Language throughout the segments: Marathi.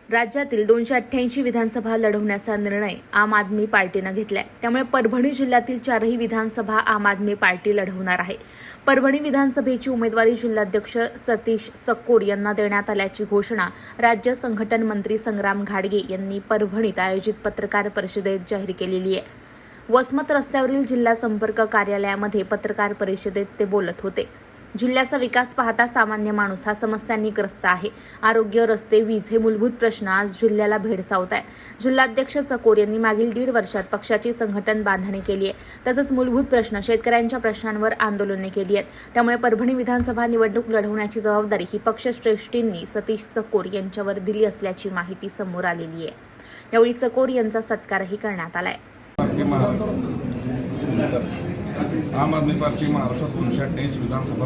राज्यातील 288 विधानसभा लढवण्याचा निर्णय आम आदमी पार्टीनं घेतलाय। त्यामुळे परभणी जिल्ह्यातील 4ही विधानसभा आम आदमी पार्टी लढवणार आहे। परभणी विधानसभेची उमेदवारी जिल्हाध्यक्ष सतीश सक्कोर यांना देण्यात आल्याची घोषणा राज्य संघटन मंत्री संग्राम घाडगे यांनी परभणीत आयोजित पत्रकार परिषदेत जाहीर केलेली आहे। वसमत रस्त्यावरील जिल्हा संपर्क कार्यालयामध्ये पत्रकार परिषदेत ते बोलत होते। जिल्ह्याचा विकास पाहता सामान्य माणूस हा समस्यांनी ग्रस्त आहे। आरोग्य, रस्ते, वीज हे मूलभूत प्रश्न आज जिल्ह्याला भेडसावत आहेत। जिल्हाध्यक्ष चकोर यांनी मागील 1.5 वर्षात पक्षाची संघटन बांधणी केली आहे। तसंच मूलभूत प्रश्न, शेतकऱ्यांच्या प्रश्नांवर आंदोलने केली आहेत। त्यामुळे परभणी विधानसभा निवडणूक लढवण्याची जबाबदारी ही पक्षश्रेष्ठींनी सतीश चकोर यांच्यावर दिली असल्याची माहिती समोर आलेली आहे। यावेळी चकोर यांचा सत्कारही करण्यात आलाय। आम आदमी पार्टी महाराष्ट्रात 288 विधानसभा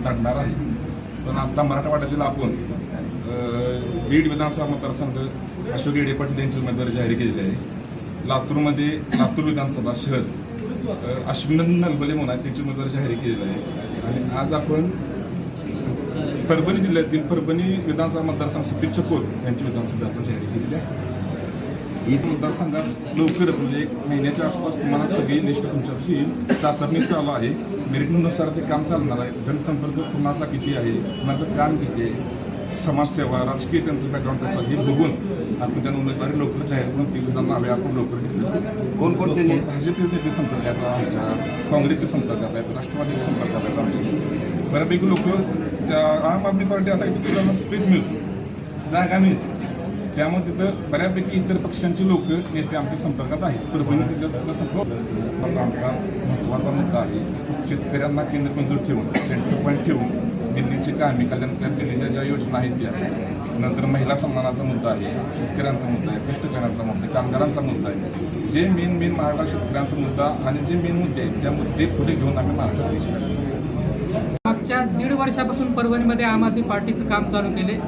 ताकणार आहे। पण आता मराठवाड्यातील आपण बीड विधानसभा मतदारसंघ अशोक येडे पाटील यांची उमेदवारी जाहीर केलेली आहे। लातूरमध्ये लातूर विधानसभा शहर अश्विन नलबले म्हणून आहे, त्यांची उमेदवारी जाहीर केलेली आहे। आणि आज आपण परभणी जिल्ह्यातील परभणी विधानसभा मतदारसंघ सतीश चकोर यांची विधानसभा आपण जाहीर केलेली आहे। मतदारसंघात लवकरच म्हणजे 1 महिन्याच्या आसपास तुम्हाला सगळी लिस्ट तुमच्याशी चाचणी चालू आहे। मेरिटनुसार ते काम चालणार आहे। जनसंपर्क कुणाचा किती आहे, कुणाचं काम किती आहे, समाजसेवा, राजकीय त्यांचं बॅकग्राऊंड कसं हे बघून आपण त्यांना उमेदवारी लवकर जाहीर करून ती सुद्धा नावे आपण लवकर घेतली। कोणकोणते भाजपचे नेते संपर्कात आहेत, आमच्या काँग्रेसचे संपर्कात आहेत, राष्ट्रवादीचे संपर्कात आहेत। आमच्या बऱ्यापैकी लोक आम आदमी पार्टी असायची की त्यांना स्पेस मिळतो, जागा मिळते, त्यामुळे तिथं बऱ्यापैकी इतर पक्षांची लोक नेते आमच्या संपर्कात आहेत। परभणी जिल्ह्यात संपर्क आमचा महत्त्वाचा मुद्दा आहे। शेतकऱ्यांना केंद्रबिंदू ठेवून, सेंटर पॉईंट ठेवून दिल्लीची कामे, कल्याणकारी दिल्लीच्या ज्या योजना आहेत त्या, नंतर महिला सन्मानाचा मुद्दा आहे, शेतकऱ्यांचा मुद्दा आहे, कष्टकऱ्यांचा मुद्दा आहे, कामगारांचा मुद्दा आहे। जे मेन महाराष्ट्र शेतकऱ्यांचा मुद्दा आणि जे मेन मुद्दे आहेत त्या मुद्दे पुढे घेऊन आम्ही महाराष्ट्रात देश मागच्या 1.5 वर्षापासून परभणीमध्ये आम आदमी पार्टीचं काम चालू केले।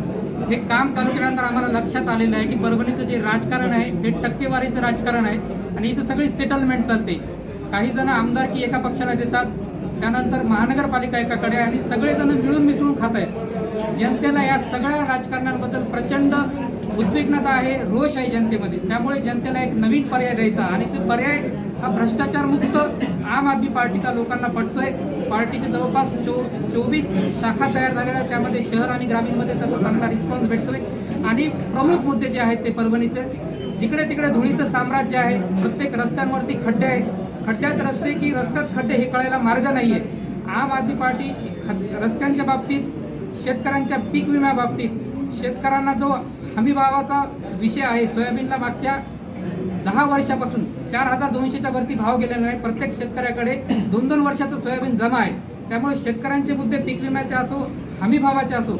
हे काम चालू केल्यानंतर आम्हाला लक्षात आलेलं आहे की परभणीचं जे राजकारण आहे हे टक्केवारीचं राजकारण आहे आणि इथं सगळी सेटलमेंट चालते। काही जण आमदारकी एका पक्षाला देतात, त्यानंतर महानगरपालिका एकाकडे, आणि सगळेजण मिळून मिसळून खात आहेत। जनतेला या सगळ्या राजकारणांबद्दल प्रचंड उद्विग्नता आहे, रोष आहे जनतेमध्ये। त्यामुळे जनतेला एक नवीन पर्याय द्यायचा आणि ते पर्याय हा भ्रष्टाचार मुक्त आम आदमी पार्टीचा लोकांना पटतोय। पार्टीचे जवळपास 24 शाखा तयार झालेल्या, त्यामध्ये शहर आणि ग्रामीणमध्ये त्याचा चांगला रिस्पॉन्स भेटतोय। आणि प्रमुख मुद्दे जे आहेत ते परभणीचे, जिकडे तिकडे धुळीचं साम्राज्य आहे, प्रत्येक रस्त्यांवरती खड्डे आहेत, खड्ड्यात रस्ते की रस्त्यात खड्डे हे कळायला मार्ग नाहीये। आम आदमी पार्टी रस्त्यांच्या बाबतीत, शेतकऱ्यांच्या पीक विम्या बाबतीत, शेतकऱ्यांना जो हमीभावाचा विषय आहे, सोयाबीनला मागच्या 10 वर्षापासून 4200च्या वरती भाव गेलेला आहे। प्रत्येक शेतकऱ्याकडे 2-2 वर्षाचं सोयाबीन जमा आहे। त्यामुळे शेतकऱ्यांचे मुद्दे पीक विम्याचे असो, हमी भावाचे असो,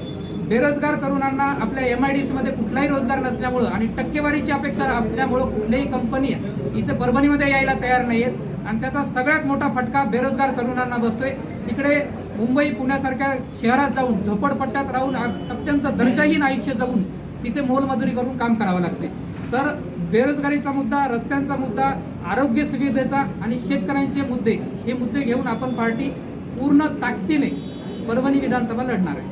बेरोजगार तरुणांना आपल्या MIDC मध्ये कुठलाही रोजगार नसल्यामुळं आणि टक्केवारीची अपेक्षा असल्यामुळं कुठलीही कंपनी इथे परभणीमध्ये यायला तयार नाही आहेत आणि त्याचा सगळ्यात मोठा फटका बेरोजगार तरुणांना बसतोय। तिकडे मुंबई, पुण्यासारख्या शहरात जाऊन झोपडपट्ट्यात राहून अत्यंत दर्जाहीन आयुष्य जगून तिथे मोलमजुरी करून काम करावं लागते। तर बेरोजगारीचा मुद्दा, रस्त्यांचा मुद्दा, आरोग्य सुविधेचा आणि शेतकऱ्यांचे मुद्दे, हे मुद्दे घेऊन आपण पार्टी पूर्ण ताकदीने परभणी विधानसभा लढणार आहे।